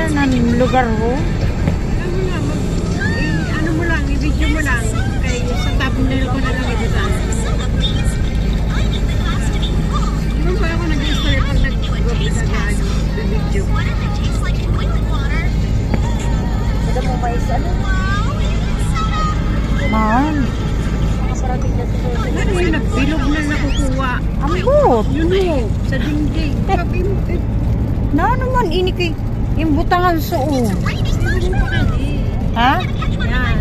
yan ang lugar ho. Ano mo lang, i-video mo lang. Kaya sa thumbnail ko na lang i-design. Di ba ako nag-install pag nag-video? Ada mo mais ano? Mahal. Ano yun, nagbilog na nakukuha. Ambot. Yun mo, sa dingding. Na naman ini kay imbutangan suo. Ha? Yan.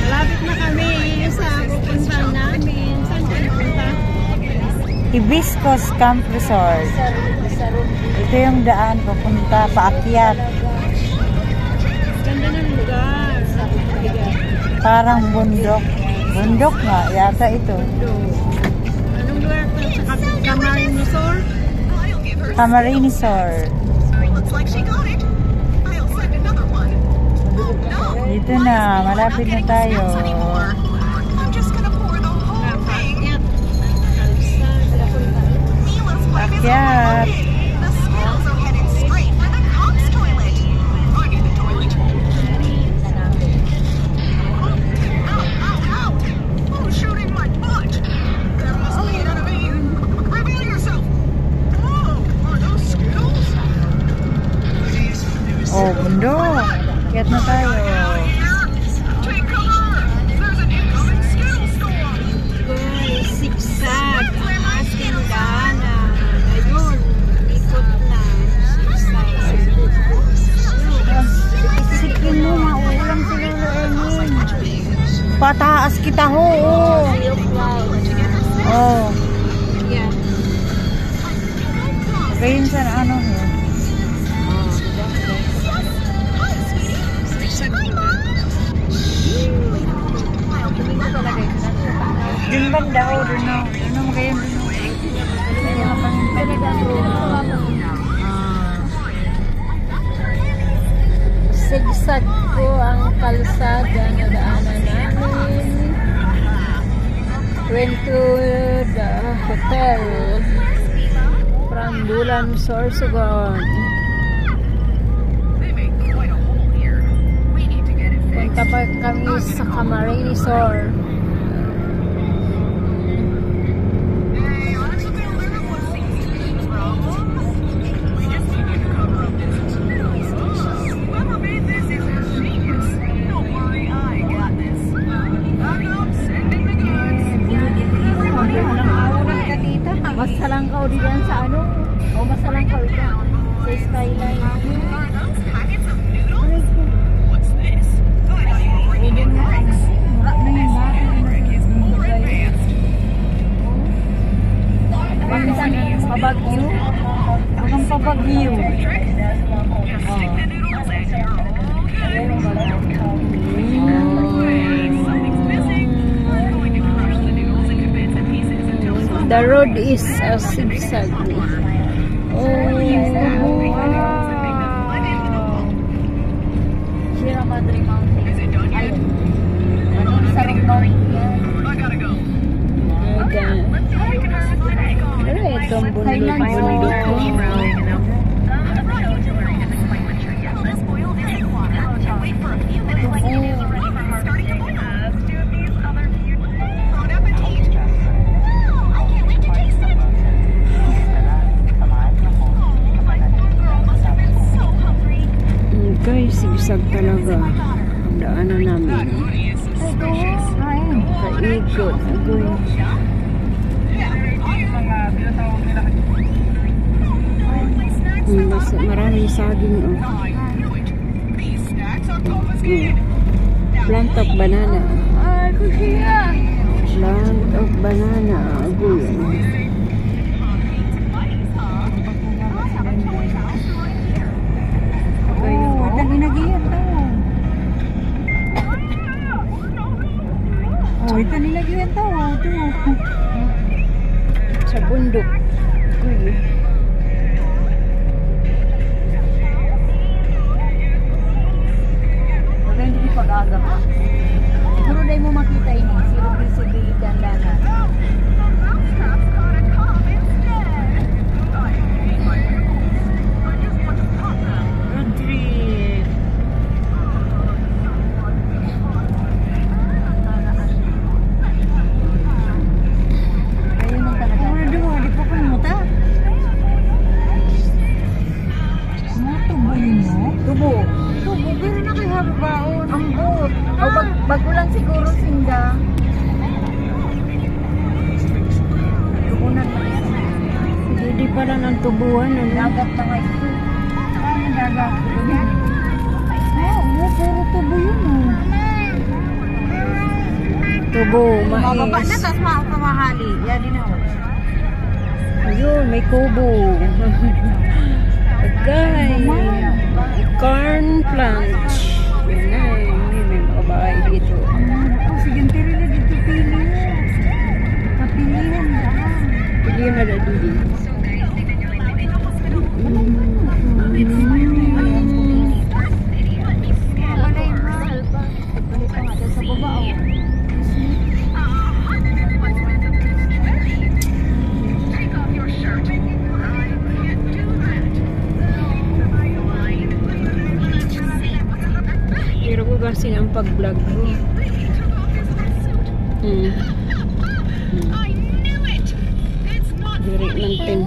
Malapit na kami sa pupunta namin. Saan kayo punta? Hibiscus Camp Resort. Ito yung daan papunta paakyat. Ganda ng lugar. Parang bundok. Bundok nga yata ito. Anong lugar to? Sa Camarinesor? Camarinesor. Dito na, malapit na tayo. Akyat. Oh, bundok. Akyat na tayo. Sigsag. Ang asking dana. Ayun. Ikot na. Sikin mo, maulang sila Ermin. Pataas kita ho. Oh. Yan. Kayin sa ano ho. Din banda ho, dun ho. Ano mo kayo dun ho? Sigsag po ang kalsada na daanan namin. Went to the hotel from Bulan, Sorsogon. Punta pa kami sa Camarinesor. Masalangkaw din yan sa ano? O masalangkaw ito sa skyline. Pabagyo. Ang pabagyo. The road is a zigzag. Sierra Madre Mountain. Ay, anong sarong mountain yan? Pero itong bundok-bundok ko. Guys, sigsag talaga ang daanan namin. Kaikot. Maraming saging. Plant of banana. Plant of banana. Oh, ito nilagyan tao. Sa bundok. Wala hindi pag-aga pa. Siguro dahil mo makita ini. Sirog-sirog dandanan. siguro Sinda. Tubunan pa rin. Hindi pala ng tubuhan. Ano? Dagat na nga ito. Ano dagat? Oo, puro tubo yun. Tubo, Mababa na, mais. tapos makamahali. Yan din ako. Ayun, may kubo. Pagkay. Corn plant. Yan na, may mga bahay dito. Oh, sige, tiri na dito pili. Kapilihan na. Pili na na dito. Pero ko kasi ang pag-vlog ko. Diri ng ting.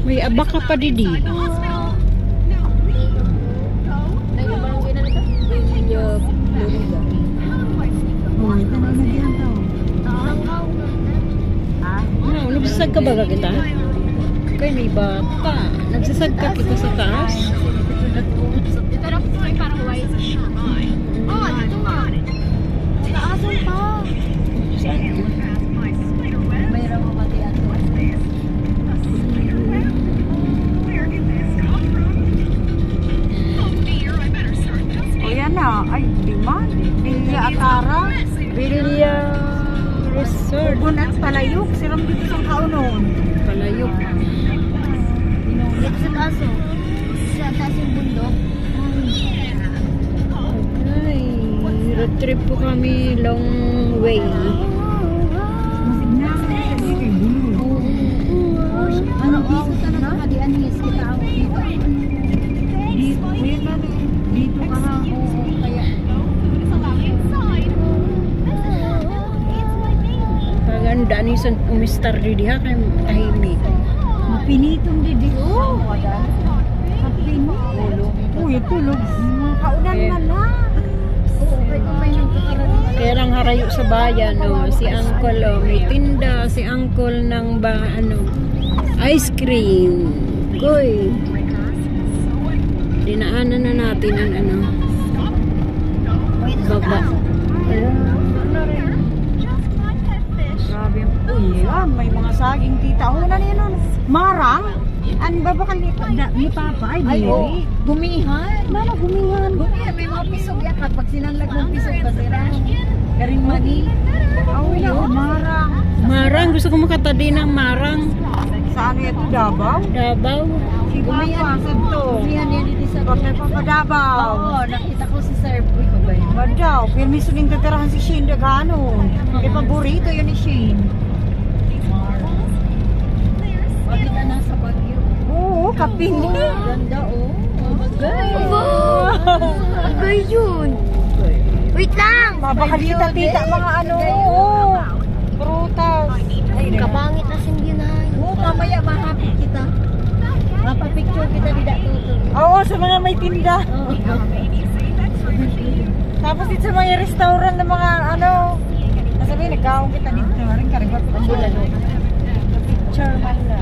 May abaka pa didi. Nagsasag ka ba kita? Kaya may bata. Nagsasag ka kita sa taas? Dito na po ay parang white. Oh, dito nga. Naasan pa. Mayroong mamatian. O yan na. Ay, lima. Bilya Atara. Bilya Resort. Ugon at Palayok. Siram dito sa kaunon. Palayok. Dito sa taso. Sa taas yung bundok. Ay, road trip po kami long way. Ano dito sa nakakadian is kita ako dito. Dito ka ha. Oo, kaya Paganda ni son umistar di ha kay tahimik. Mapinitong didi. oo, wala. Uy, tulog. Kaunan man na. Oo, kaya kung may nagkakaroon. Kaya lang harayo sa bayan, no? Si Uncle, oh, may tinda, si Uncle ng ice cream. Goy. Dinaanan na natin ang baba. Grabe. Uy, yan. May mga saging tita. Una niya nun. Marang. Ano ba bakal ni Papa? Ay, oo. Gumihan. Mama, gumihan. Gumihan. May mga pisog yan. Kapag sinanglag ng pisog, kasira. Karing mani. Oh, yun. Marang. Marang, gusto ko makatadi ng marang. Saan ito? Davao? Davao. Si Papa, santo. Gumihan yan dito sa... Papa, Papa Davao. Oo, nakita ko si Sir. Uy, ko ba yun? Madaw. Permiso din tatirahan si Shane Dagano. Kaya paborito yun ni Shane. Makita na sa Baguio. Oo, kapini. Ganda, oh. Agay yun. Wait lang. Babakal tita mga ano. Prutas. Ay, kapangit na singginan. Oo, mamaya mahapit kita. Mapapicture kita di datuto. Oo, sa mga may tinda. Oo. Tapos dito sa mga restaurant ng mga ano. Nasabi, nagkaong kita dito. Maring karibat pa siya. Picture man na.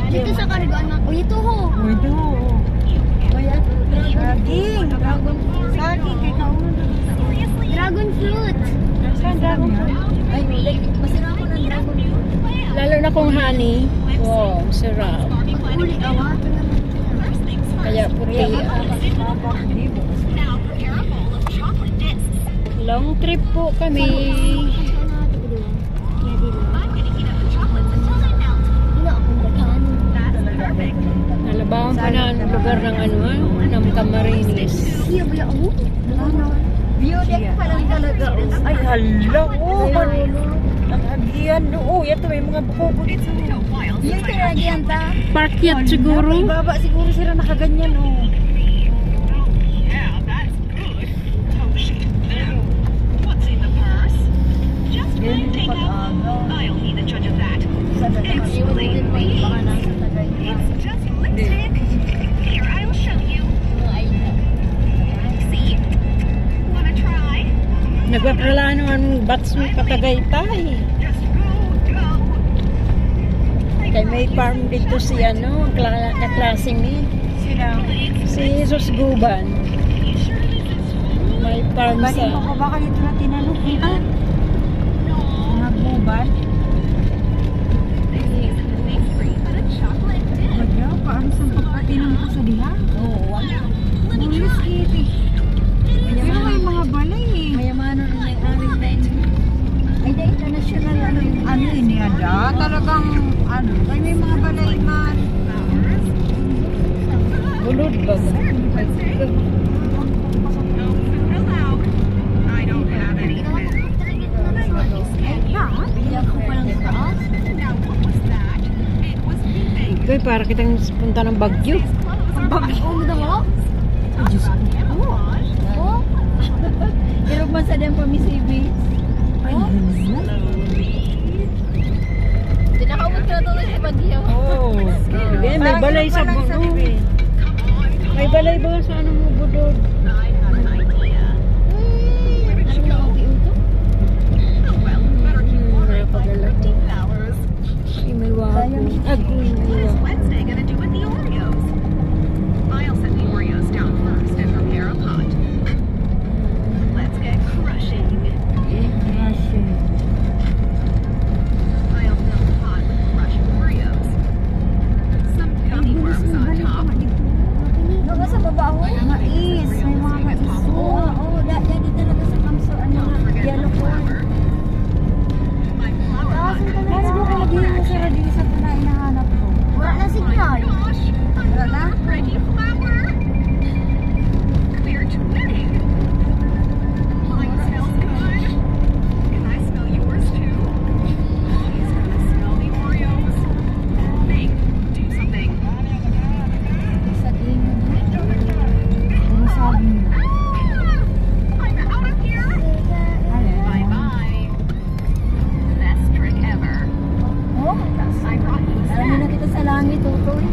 Dito sa Karigaan na. Uy, ito ho. Uy, ito. Uy, ano? Saging. Saging. Kay kaunan. Dragon fruit. Saan dragon fruit? Ay, masira ako ng dragon fruit. Lalo na kung honey. Wow, sarap. Uli, awat. Kaya puti. Long trip po kami. Nalabahan pa na ang lugar ng ng Camarines. Siya ba yan? View deck pa lang talaga. Ay, hala. Oo, nakagian. Oo, ito may mga buko dito. Yung kinagihan ta. Parkyat siguro. Ibaba siguro sila nakaganyan. Oh. Nagpaplano ang bats mo patagaytay. Kay may farm dito si ano, kaklaseng ni. Sila. Si Jesus Guban. May farm Balik sa... mo ko baka dito na tinanong. Ha? Mga guban. Madya, paano sa pagkatinan ko sa diha? Oo, wala. Bulis kiti. Pero may mga balay eh. Mayamanon ang may-aring na yun. Ay, da international ano yun. Ano ini ada? Talagang ano? Ay may mga balay man. Bulod ba? Bilang ko palang taas. Ikaw para kitang punta ng Bagyo. Bagyo mo mo? Diyos ko. Oo. Pero man sa din pamisibi. Ay, Di nakaumot ka na tuloy sa Bagyo. Oh. May balay sa Budod. May balay ba sa ano mo Budod? Anong nakauti ito? May pagalati. Ay, may wako. Agoy, may wako. Wednesday gonna do with the Oreos? I'll set the Oreos down first and prepare a pot. Let's get crushing. I'll fill the pot with crushed Oreos. Some gummy worms on top. Doon sa baba ho? mais. May mga mais. Oo, oo. Dati talaga sa kamso. Ano Don't nga? forget Yellow the corn. flour. My flour pot. Mas mo ka lagi mo sa radyo sa na hinahanap ko. Wala na signal. Gosh, Wala na? ready flour. We're twinning. Mine smells good. Can I smell yours too? He's gonna smell the Oreos. Make, do something. Sa tingin. Ano sabi mo? I'm out of here. Bye bye. Best trick ever. Oh, I brought you alam mo na kita sa langit, tutoy.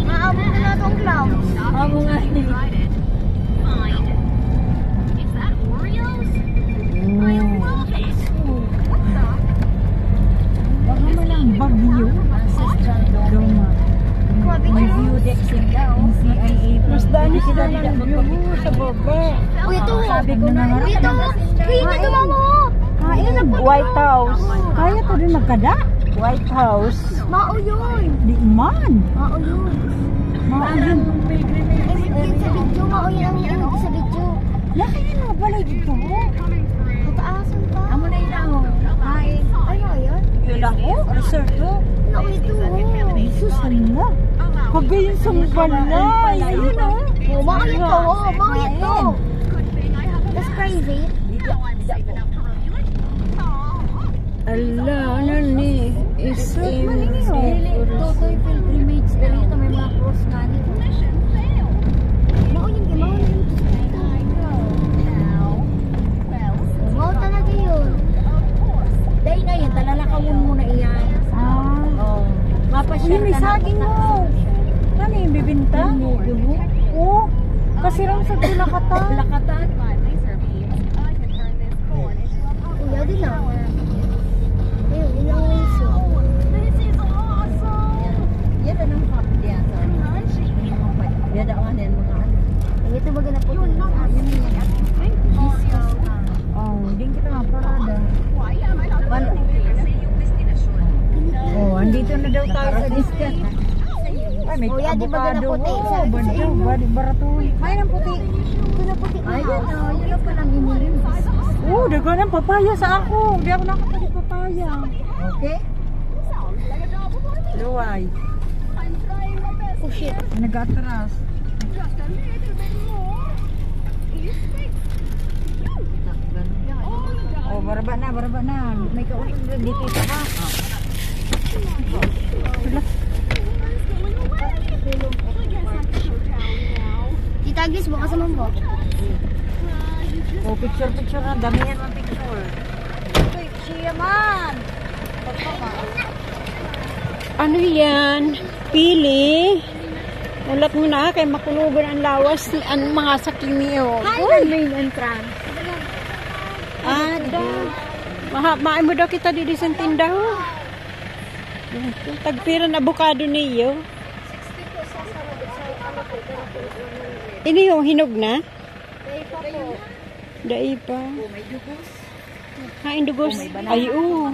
Maabot na na itong clouds. Amo nga. Tried it. Fine. Is that Oreos? I love it. What the? Baka man ang bagyo. Ancestral dome. Doma. May view deck sila, oh. CIA. Mas dami sila ng view mo sa baba. Uy, ito. Sabi ko na nga. Uy, ito. Uy, ito mamo. Kain na White House. Kaya to rin magkada. White House. Mao yun. Di man. Mao yun. Mao yun. Yun sa video, mao yun ang yun sa video. Laki na mga balay dito. Kataasan pa. Amo na yun ako. Kain. Ay, yun. Yun ako. Resort to. Naku, ito. Jesus, hala. Kagayon sa balay. Ayun o. Oh, mao yun to. Oh, mao yun to. That's crazy. Ala, ano ni? Is Dili, Totoy pilgrimage dali ito may mga cross nga nito. Mao yun, mao yun. Mao talaga yun. Dahil na yan, talalakawin mo na iyan. Ah. Oh. Mapashare Ay, may saging mo. Ano yung bibinta? Gulo. Oo. Kasi rin sa tulakatan. Lakatan. Uya din lang. Ayun, ilang ways yun. Yan na ng cup diyan. Yan na ang yan mga ano. Ito ba ganap po? Yun yan. Oh, hindi kita maparada. Wala. Oh, andito na daw tayo sa discount. Ay, may Oh, yan, di ba avocado. ganap puti? Oh, badi baratoy. May nang puti. Ito na puti. Ayun, yun na palang inilim. Oh, dago ng papaya sa ako. Hindi ako nakapali papaya. Okay? Luway. Oh shit. Nag-atras. Oh, baraba na. May kausap na dito ito ha. Tita Agnes, bukas naman po. Oh, picture na. Dami yan ang picture. Uy, siya man. Ano yan? Pili. Ulat mo na kay makulugan ang lawas ang mga saking niyo. Hi, main entrance. Maay mo daw kita di sa tinda ho. Tagpira na avocado niyo. 60 po sa sarado sa ano po. Pero po, Ini yung hinog na? Dahil pa po. Dai pa. May dugos. Hain dugos. Ay, oo.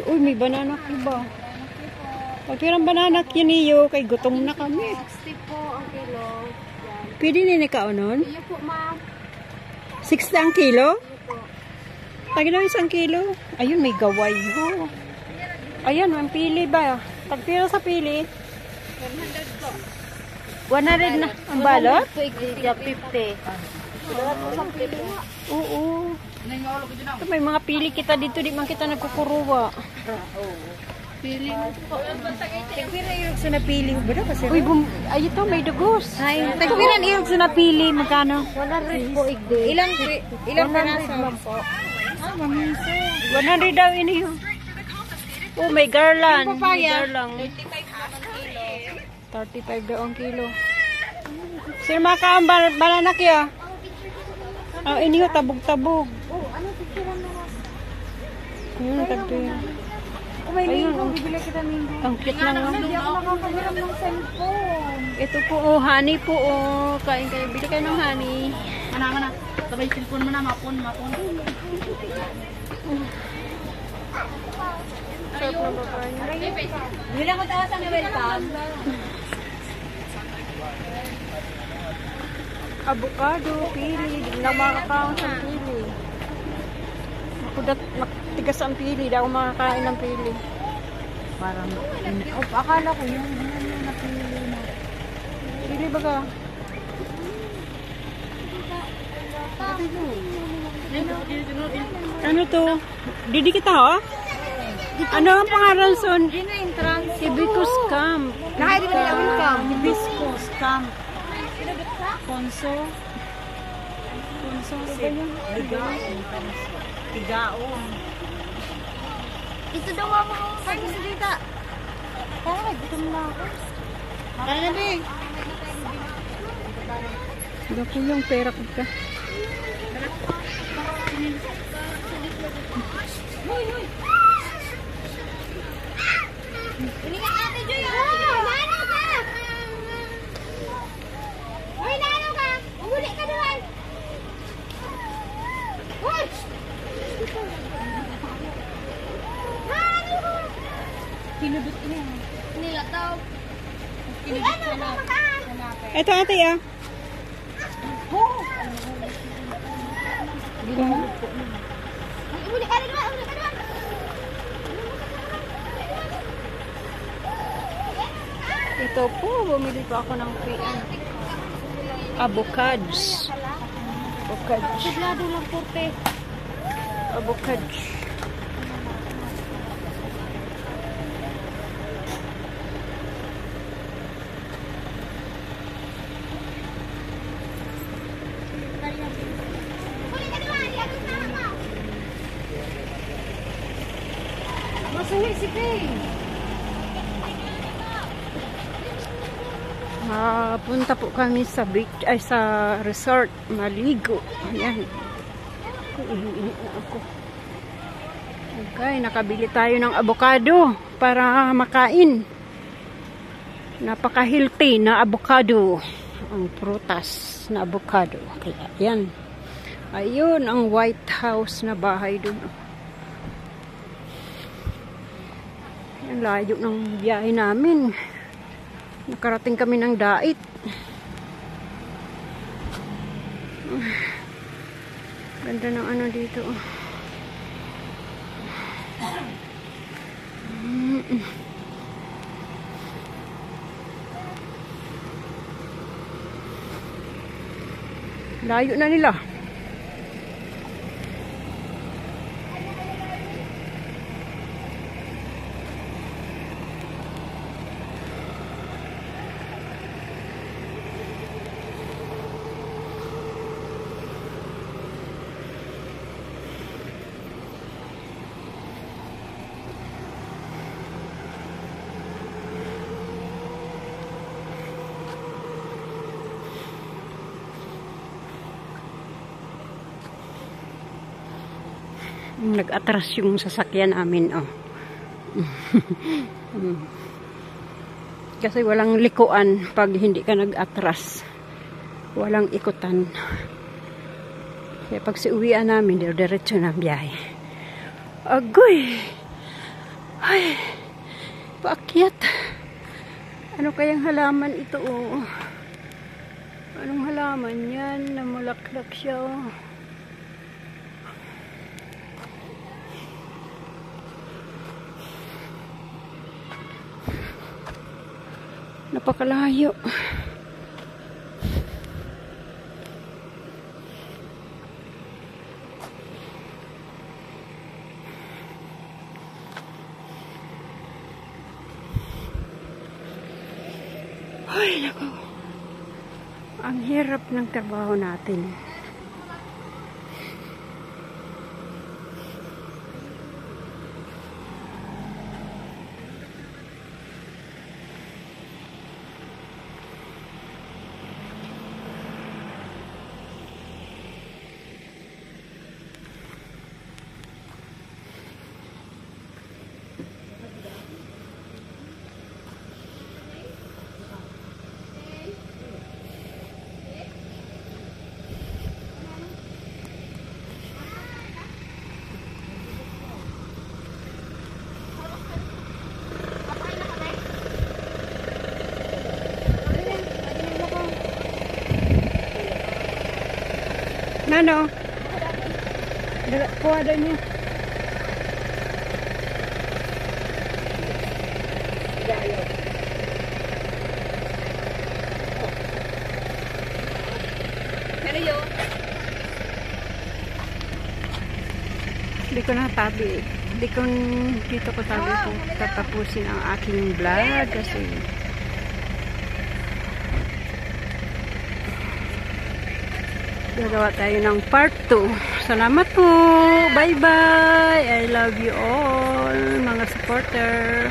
Uy, may banana ko ba? Pagpirang banana yun niyo, kay gutom na kami. 60 po ang kilo. Yan. Pwede ni kaunon? Iyo po, ma'am. 60 ang kilo? Iyo po. Tagi na isang kilo. Ayun, may gaway. Oh. Ayan, ang pili ba? Tagpira sa pili. 100 po. 100 na. Ang balot? 50. Dapat po sa pili. Oo. Ito, may mga pili kita dito. Di man kita nagkukuruwa. Pili mo po. Tagpira irog sa napili. Bada kasi. Uy, ay ito, may dugos. Tagpira irog sa napili. Magkano? 100 po igdi. Ilang peraso? po. 100 daw ini. Oh, may garland. Yung papaya? May garland. 35 daw ang kilo. Sir, makaang banana kaya? Oh, ini ho, tabog-tabog. Oh, ano picture mo? Ayun, tagpira. May Ayun, linggo. ang- Bibili kita linggo. Ang cute lang. Hindi ako nakakahiram ng cellphone. Ito po, oh, honey po, oh. Kain kayo, bili kayo ng honey. Mana. Sabay cellphone mo na, mapon. Sarap na ba kayo? Bilang ko tawa sa welcome. Avocado, pili. Di na makakaon sa pili. Makudat, matigas ang pili. Di ako makakain ng pili. Parang, akala ko yung napili na. Pili ba ka? Ano to? Didi kita ha? Ano ang pangalan son? Hibiscus camp. Nakaya din nila welcome. Hibiscus camp. Ponso. Tigaon. Ito daw mo. Ay, gusto dito. Kaya gutom na ako. Kaya na din. Dako yung pera ko ka. Ini nga ate Joy. Lano ka. Uy, lano ka. Umuli ka doon. Uy. Lano ka. Kinudot niya. Nila daw. Uy, ano ka mataan? Ito ate ah. Umuli ka doon. Umuli ka doon. Ito po, bumili pa ako ng avocados. Avocados. Siglado lang porte. Avocados. Umuli ka doon. Yan ang tama. Masuhi si Kay. Punta po kami sa beach, ay sa resort, maligo. Ayan. Iinit na ako. Okay, nakabili tayo ng avocado para makain. Napaka-healthy na avocado. Ang prutas na avocado. Kaya yan. Ayun, ang White House na bahay dun. Ang layo ng biyahe namin. Nakarating kami ng Dait. Ganda ng ano dito. Layo na nila. Nag-atras yung sasakyan namin, oh. Kasi walang likuan pag hindi ka nag-atras. Walang ikutan. Kaya pag siuwian namin, diretso na biyahe. Agoy! Ay! Paakyat! Ano kayang halaman ito, oh? Anong halaman yan? Namulaklak siya, oh. Napakalayo. Ay, naku. Ang hirap ng trabaho natin. Nano? Kuha daw niya. Hindi ko natabi. Dito ko tabi ko tatapusin ang aking vlog kasi gagawa tayo ng part 2. Salamat po. Bye-bye. I love you all, mga supporter.